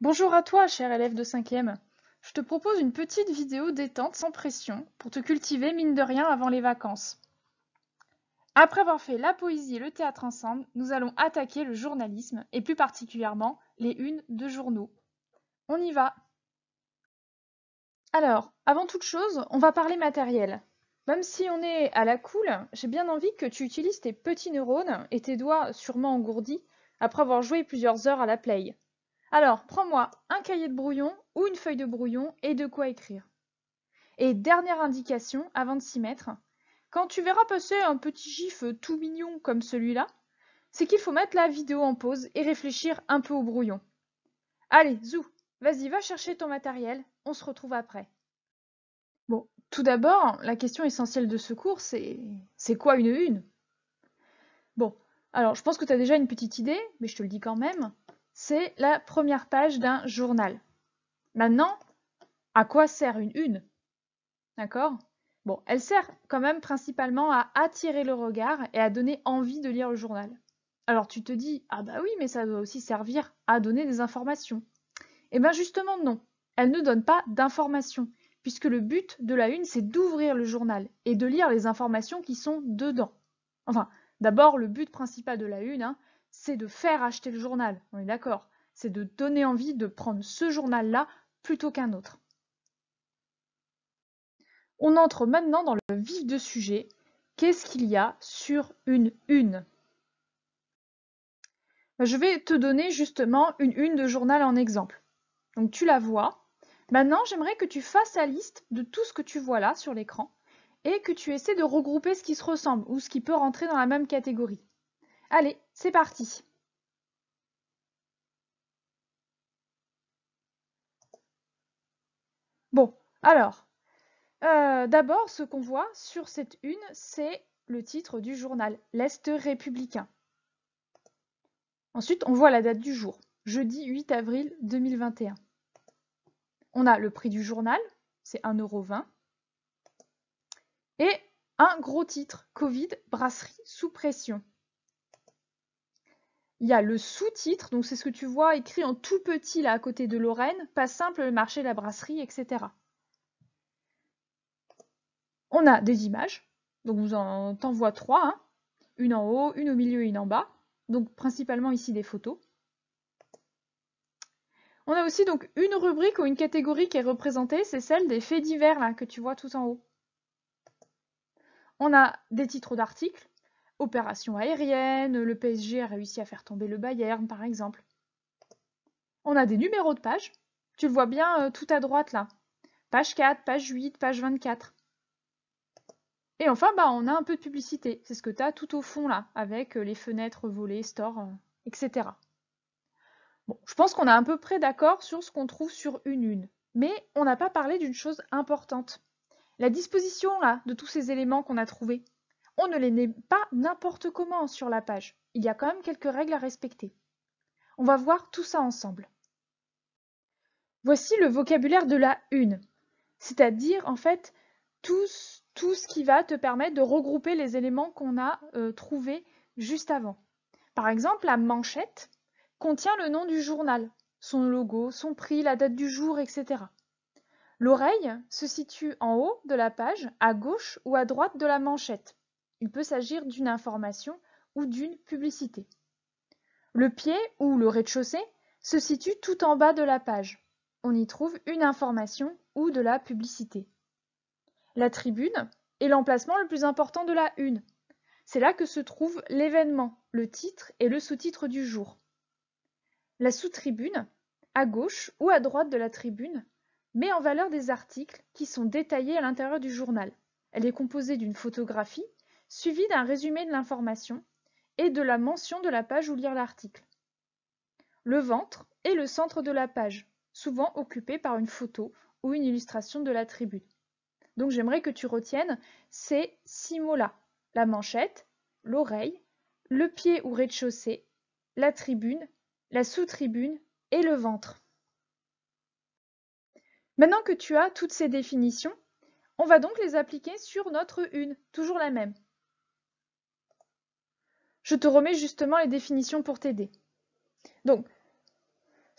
Bonjour à toi, cher élève de 5e. Je te propose une petite vidéo détente sans pression pour te cultiver mine de rien avant les vacances. Après avoir fait la poésie et le théâtre ensemble, nous allons attaquer le journalisme et plus particulièrement les unes de journaux. On y va! Alors, avant toute chose, on va parler matériel. Même si on est à la cool, j'ai bien envie que tu utilises tes petits neurones et tes doigts sûrement engourdis après avoir joué plusieurs heures à la play. Alors, prends-moi un cahier de brouillon ou une feuille de brouillon et de quoi écrire. Et dernière indication avant de s'y mettre, quand tu verras passer un petit gif tout mignon comme celui-là, c'est qu'il faut mettre la vidéo en pause et réfléchir un peu au brouillon. Allez, Zou, vas-y, va chercher ton matériel, on se retrouve après. Bon, tout d'abord, la question essentielle de ce cours, c'est quoi une une? Bon, alors je pense que tu as déjà une petite idée, mais je te le dis quand même, c'est la première page d'un journal. Maintenant, à quoi sert une une? D'accord? Bon, elle sert quand même principalement à attirer le regard et à donner envie de lire le journal. Alors tu te dis, ah bah oui, mais ça doit aussi servir à donner des informations. Eh bien justement non, elle ne donne pas d'informations, puisque le but de la une, c'est d'ouvrir le journal et de lire les informations qui sont dedans. Enfin, d'abord, le but principal de la une, hein, c'est de faire acheter le journal, on est d'accord? C'est de donner envie de prendre ce journal-là plutôt qu'un autre. On entre maintenant dans le vif du sujet. Qu'est-ce qu'il y a sur une une? Je vais te donner justement une une de journal en exemple. Donc tu la vois. Maintenant, j'aimerais que tu fasses la liste de tout ce que tu vois là sur l'écran et que tu essaies de regrouper ce qui se ressemble ou ce qui peut rentrer dans la même catégorie. Allez, c'est parti. Bon, alors, d'abord, ce qu'on voit sur cette une, c'est le titre du journal, l'Est républicain. Ensuite, on voit la date du jour, jeudi 8 avril 2021. On a le prix du journal, c'est 1,20 €. Et un gros titre, Covid, brasserie sous pression. Il y a le sous-titre, donc c'est ce que tu vois écrit en tout petit là à côté de Lorraine, pas simple le marché, la brasserie, etc. On a des images, donc t'en vois trois, hein. Une en haut, une au milieu et une en bas, donc principalement ici des photos. On a aussi donc une rubrique ou une catégorie qui est représentée, c'est celle des faits divers là que tu vois tout en haut. On a des titres d'articles, opération aérienne, le PSG a réussi à faire tomber le Bayern par exemple. On a des numéros de pages, tu le vois bien tout à droite là. Page 4, page 8, page 24. Et enfin, on a un peu de publicité, c'est ce que tu as tout au fond là, avec les fenêtres volées, store, etc. Bon, je pense qu'on est à peu près d'accord sur ce qu'on trouve sur une une. Mais on n'a pas parlé d'une chose importante. La disposition là, de tous ces éléments qu'on a trouvés. On ne les met pas n'importe comment sur la page. Il y a quand même quelques règles à respecter. On va voir tout ça ensemble. Voici le vocabulaire de la une, c'est-à-dire en fait tout ce qui va te permettre de regrouper les éléments qu'on a trouvés juste avant. Par exemple, la manchette contient le nom du journal, son logo, son prix, la date du jour, etc. L'oreille se situe en haut de la page, à gauche ou à droite de la manchette. Il peut s'agir d'une information ou d'une publicité. Le pied ou le rez-de-chaussée se situe tout en bas de la page. On y trouve une information ou de la publicité. La tribune est l'emplacement le plus important de la une. C'est là que se trouve l'événement, le titre et le sous-titre du jour. La sous-tribune, à gauche ou à droite de la tribune, met en valeur des articles qui sont détaillés à l'intérieur du journal. Elle est composée d'une photographie, suivie d'un résumé de l'information et de la mention de la page où lire l'article. Le ventre est le centre de la page, souvent occupé par une photo ou une illustration de la tribune. Donc j'aimerais que tu retiennes ces 6 mots-là. La manchette, l'oreille, le pied ou rez-de-chaussée, la tribune, la sous-tribune et le ventre. Maintenant que tu as toutes ces définitions, on va donc les appliquer sur notre une, toujours la même. Je te remets justement les définitions pour t'aider. Donc,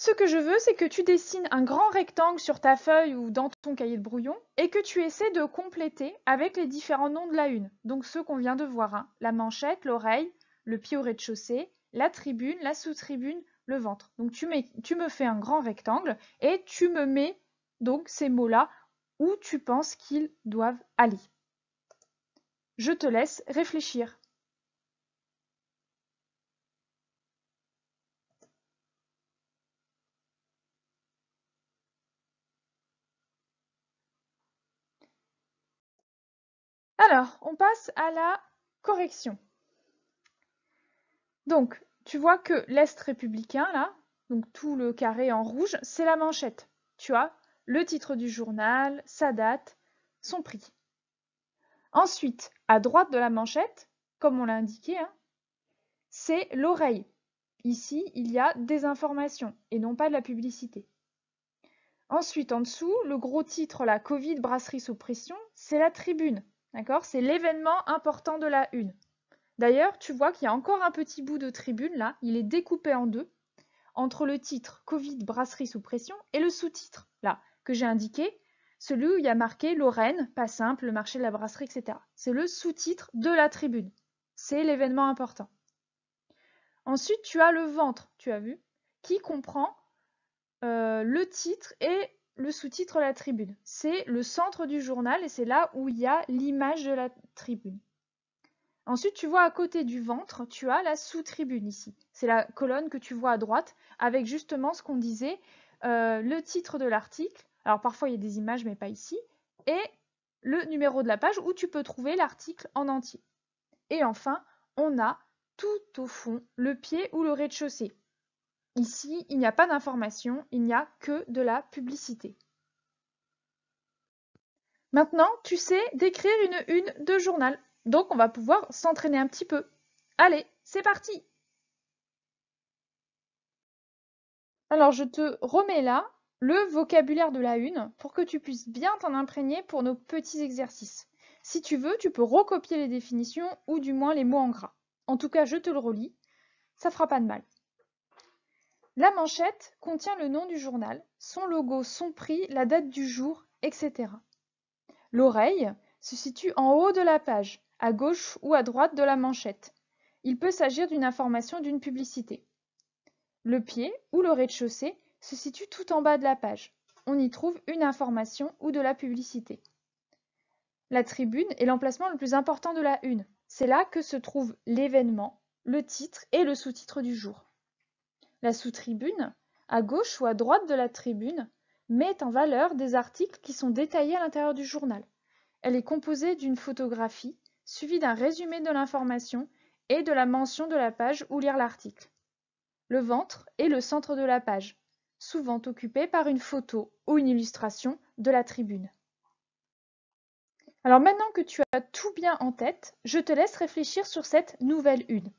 Ce que je veux, c'est que tu dessines un grand rectangle sur ta feuille ou dans ton cahier de brouillon et que tu essaies de compléter avec les différents noms de la une. Donc ceux qu'on vient de voir, hein. La manchette, l'oreille, le pied au rez-de-chaussée, la tribune, la sous-tribune, le ventre. Donc tu me fais un grand rectangle et tu me mets donc ces mots-là où tu penses qu'ils doivent aller. Je te laisse réfléchir. Alors, on passe à la correction. Donc, tu vois que l'Est républicain, là, donc tout le carré en rouge, c'est la manchette. Tu as le titre du journal, sa date, son prix. Ensuite, à droite de la manchette, comme on l'a indiqué, hein, c'est l'oreille. Ici, il y a des informations et non pas de la publicité. Ensuite, en dessous, le gros titre, la Covid, brasserie sous pression, c'est la tribune. D'accord? C'est l'événement important de la une. D'ailleurs, tu vois qu'il y a encore un petit bout de tribune là, il est découpé en deux, entre le titre Covid brasserie sous pression et le sous-titre là, que j'ai indiqué, celui où il y a marqué Lorraine, pas simple, le marché de la brasserie, etc. C'est le sous-titre de la tribune. C'est l'événement important. Ensuite, tu as le ventre, tu as vu, qui comprend le titre et le sous-titre de la tribune. C'est le centre du journal et c'est là où il y a l'image de la tribune. Ensuite, tu vois à côté du ventre, tu as la sous-tribune ici. C'est la colonne que tu vois à droite avec justement ce qu'on disait, le titre de l'article. Alors parfois il y a des images mais pas ici. Et le numéro de la page où tu peux trouver l'article en entier. Et enfin, on a tout au fond le pied ou le rez-de-chaussée. Ici, il n'y a pas d'information, il n'y a que de la publicité. Maintenant, tu sais d'écrire une de journal. Donc, on va pouvoir s'entraîner un petit peu. Allez, c'est parti! Alors, je te remets là le vocabulaire de la une pour que tu puisses bien t'en imprégner pour nos petits exercices. Si tu veux, tu peux recopier les définitions ou du moins les mots en gras. En tout cas, je te le relis, ça fera pas de mal. La manchette contient le nom du journal, son logo, son prix, la date du jour, etc. L'oreille se situe en haut de la page, à gauche ou à droite de la manchette. Il peut s'agir d'une information ou d'une publicité. Le pied ou le rez-de-chaussée se situe tout en bas de la page. On y trouve une information ou de la publicité. La tribune est l'emplacement le plus important de la une. C'est là que se trouve l'événement, le titre et le sous-titre du jour. La sous-tribune, à gauche ou à droite de la tribune, met en valeur des articles qui sont détaillés à l'intérieur du journal. Elle est composée d'une photographie, suivie d'un résumé de l'information et de la mention de la page où lire l'article. Le ventre est le centre de la page, souvent occupé par une photo ou une illustration de la tribune. Alors maintenant que tu as tout bien en tête, je te laisse réfléchir sur cette nouvelle une.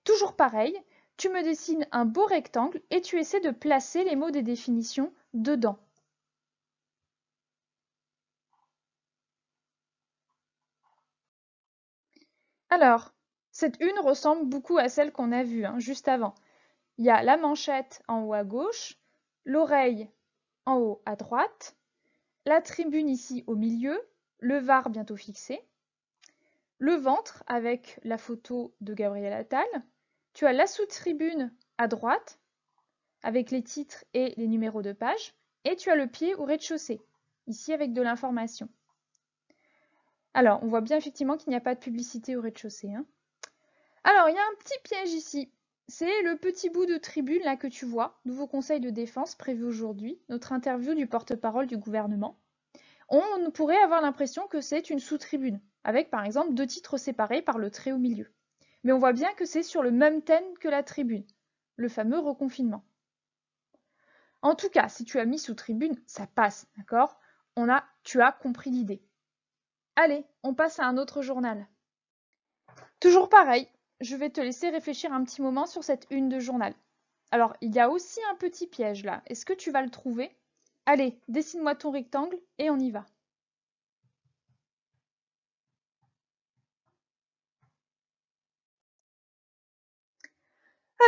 Toujours pareil, tu me dessines un beau rectangle et tu essaies de placer les mots des définitions dedans. Alors, cette une ressemble beaucoup à celle qu'on a vue juste avant. Il y a la manchette en haut à gauche, l'oreille en haut à droite, la tribune ici au milieu, le var bientôt fixé, le ventre avec la photo de Gabriel Attal, tu as la sous-tribune à droite avec les titres et les numéros de page, et tu as le pied au rez-de-chaussée, ici avec de l'information. Alors, on voit bien effectivement qu'il n'y a pas de publicité au rez-de-chaussée. Alors, il y a un petit piège ici. C'est le petit bout de tribune là que tu vois, nouveau conseil de défense prévu aujourd'hui, notre interview du porte-parole du gouvernement. On pourrait avoir l'impression que c'est une sous-tribune, avec par exemple deux titres séparés par le trait au milieu. Mais on voit bien que c'est sur le même thème que la tribune, le fameux reconfinement. En tout cas, si tu as mis sous-tribune, ça passe, d'accord? Tu as compris l'idée. Allez, on passe à un autre journal. Toujours pareil, je vais te laisser réfléchir un petit moment sur cette une de journal. Alors, il y a aussi un petit piège là. Est-ce que tu vas le trouver? Allez, dessine-moi ton rectangle et on y va.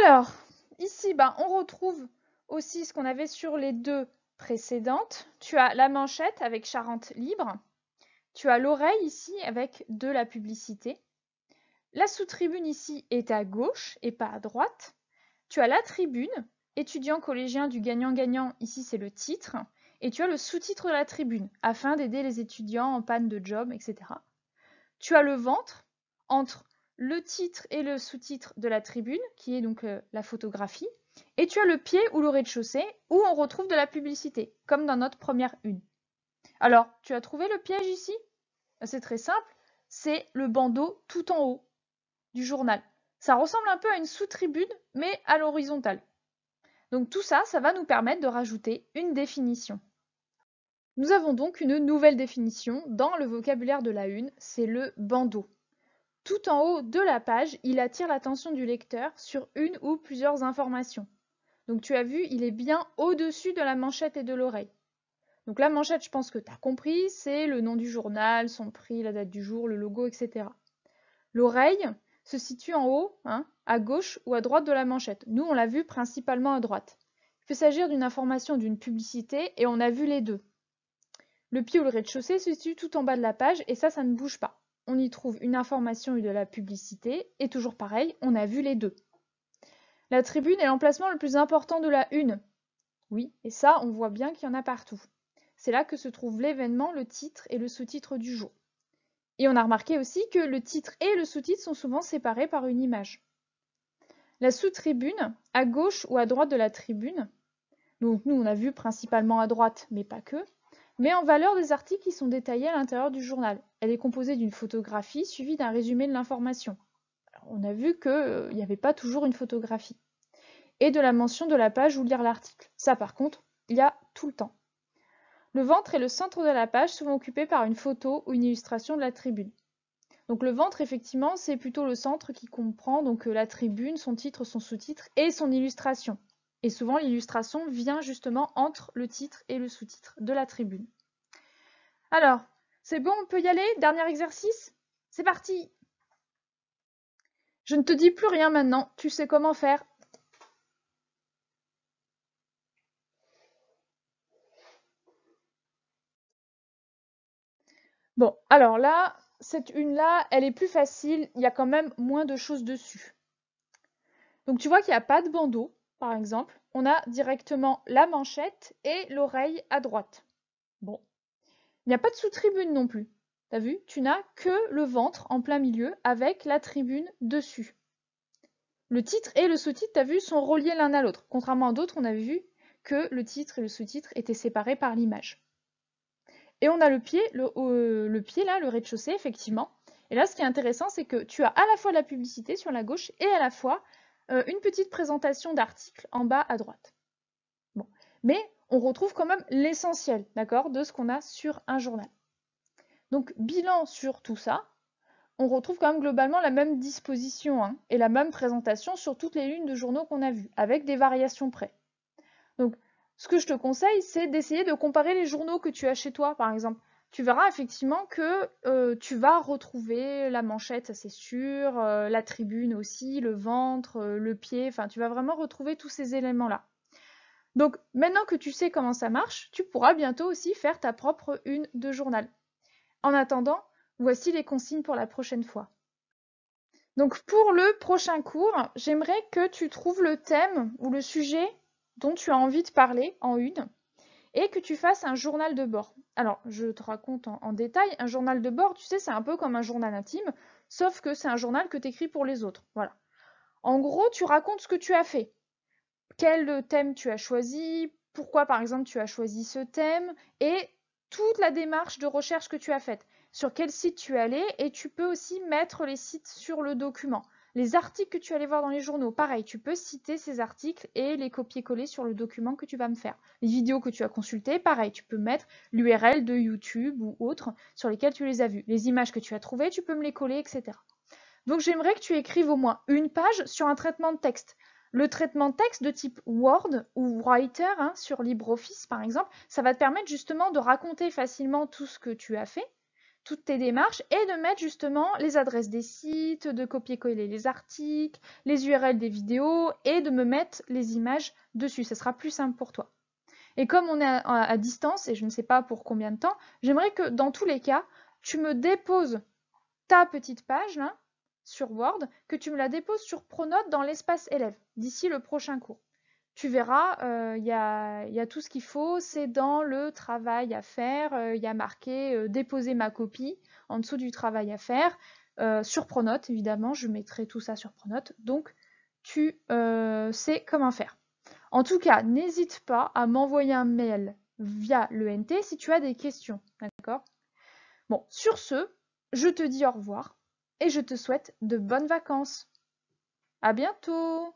Alors, ici, on retrouve aussi ce qu'on avait sur les deux précédentes. Tu as la manchette avec Charente libre. Tu as l'oreille ici avec de la publicité. La sous-tribune ici est à gauche et pas à droite. Tu as la tribune, étudiant collégien du gagnant-gagnant, ici c'est le titre. Et tu as le sous-titre de la tribune, afin d'aider les étudiants en panne de job, etc. Tu as le ventre, entre le titre et le sous-titre de la tribune, qui est donc la photographie. Et tu as le pied ou le rez-de-chaussée, où on retrouve de la publicité, comme dans notre première une. Alors, tu as trouvé le piège ici? C'est très simple, c'est le bandeau tout en haut du journal. Ça ressemble un peu à une sous-tribune, mais à l'horizontale. Donc tout ça, ça va nous permettre de rajouter une définition. Nous avons donc une nouvelle définition dans le vocabulaire de la une, c'est le bandeau. Tout en haut de la page, il attire l'attention du lecteur sur une ou plusieurs informations. Donc tu as vu, il est bien au-dessus de la manchette et de l'oreille. Donc la manchette, je pense que tu as compris, c'est le nom du journal, son prix, la date du jour, le logo, etc. L'oreille se situe en haut, à gauche ou à droite de la manchette. Nous, on l'a vu principalement à droite. Il peut s'agir d'une information, d'une publicité, et on a vu les deux. Le pied ou le rez-de-chaussée se situe tout en bas de la page, et ça ne bouge pas. On y trouve une information ou de la publicité, et toujours pareil, on a vu les deux. La tribune est l'emplacement le plus important de la une. Oui, et ça, on voit bien qu'il y en a partout. C'est là que se trouve l'événement, le titre et le sous-titre du jour. Et on a remarqué aussi que le titre et le sous-titre sont souvent séparés par une image. La sous-tribune, à gauche ou à droite de la tribune, donc nous on a vu principalement à droite, mais pas que, met en valeur des articles qui sont détaillés à l'intérieur du journal. Elle est composée d'une photographie suivie d'un résumé de l'information. On a vu qu'il n'y avait pas toujours une photographie. Et de la mention de la page où lire l'article. Ça par contre, il y a tout le temps. Le ventre est le centre de la page, souvent occupé par une photo ou une illustration de la tribune. Donc le ventre, effectivement, c'est plutôt le centre qui comprend donc la tribune, son titre, son sous-titre et son illustration. Et souvent, l'illustration vient justement entre le titre et le sous-titre de la tribune. Alors, c'est bon, on peut y aller? Dernier exercice? C'est parti! Je ne te dis plus rien maintenant, tu sais comment faire. Bon, alors là, cette une-là, elle est plus facile, il y a quand même moins de choses dessus. Donc tu vois qu'il n'y a pas de bandeau, par exemple. On a directement la manchette et l'oreille à droite. Bon. Il n'y a pas de sous-tribune non plus. T'as vu? Tu n'as que le ventre en plein milieu avec la tribune dessus. Le titre et le sous-titre, t'as vu, sont reliés l'un à l'autre. Contrairement à d'autres, on avait vu que le titre et le sous-titre étaient séparés par l'image. Et on a le pied là, le rez-de-chaussée, effectivement. Et là, ce qui est intéressant, c'est que tu as à la fois la publicité sur la gauche et à la fois une petite présentation d'articles en bas à droite. Bon. Mais on retrouve quand même l'essentiel, d'accord, de ce qu'on a sur un journal. Donc, bilan sur tout ça, on retrouve quand même globalement la même disposition et la même présentation sur toutes les lignes de journaux qu'on a vues, avec des variations près. Donc, ce que je te conseille, c'est d'essayer de comparer les journaux que tu as chez toi, par exemple. Tu verras effectivement que tu vas retrouver la manchette, ça c'est sûr, la tribune aussi, le ventre, le pied, enfin tu vas vraiment retrouver tous ces éléments-là. Donc maintenant que tu sais comment ça marche, tu pourras bientôt aussi faire ta propre une de journal. En attendant, voici les consignes pour la prochaine fois. Donc pour le prochain cours, j'aimerais que tu trouves le thème ou le sujet dont tu as envie de parler en une et que tu fasses un journal de bord. Alors, je te raconte en détail, un journal de bord, tu sais, c'est un peu comme un journal intime, sauf que c'est un journal que tu écris pour les autres. Voilà. En gros, tu racontes ce que tu as fait. Quel thème tu as choisi, pourquoi par exemple tu as choisi ce thème et toute la démarche de recherche que tu as faite, sur quel site tu es allé et tu peux aussi mettre les sites sur le document. Les articles que tu es allé voir dans les journaux, pareil, tu peux citer ces articles et les copier-coller sur le document que tu vas me faire. Les vidéos que tu as consultées, pareil, tu peux mettre l'URL de YouTube ou autre sur lesquelles tu les as vues. Les images que tu as trouvées, tu peux me les coller, etc. Donc j'aimerais que tu écrives au moins une page sur un traitement de texte. Le traitement de texte de type Word ou Writer sur LibreOffice par exemple, ça va te permettre justement de raconter facilement tout ce que tu as fait, toutes tes démarches et de mettre justement les adresses des sites, de copier-coller les articles, les URL des vidéos et de me mettre les images dessus. Ça sera plus simple pour toi. Et comme on est à distance, et je ne sais pas pour combien de temps, j'aimerais que dans tous les cas, tu me déposes ta petite page là, sur Word, que tu me la déposes sur Pronote dans l'espace élève, d'ici le prochain cours. Tu verras, il y a tout ce qu'il faut, c'est dans le travail à faire, il y a marqué déposer ma copie en dessous du travail à faire, sur Pronote évidemment, je mettrai tout ça sur Pronote, donc tu sais comment faire. En tout cas, n'hésite pas à m'envoyer un mail via l'ENT si tu as des questions, d'accord? Bon, sur ce, je te dis au revoir et je te souhaite de bonnes vacances. À bientôt!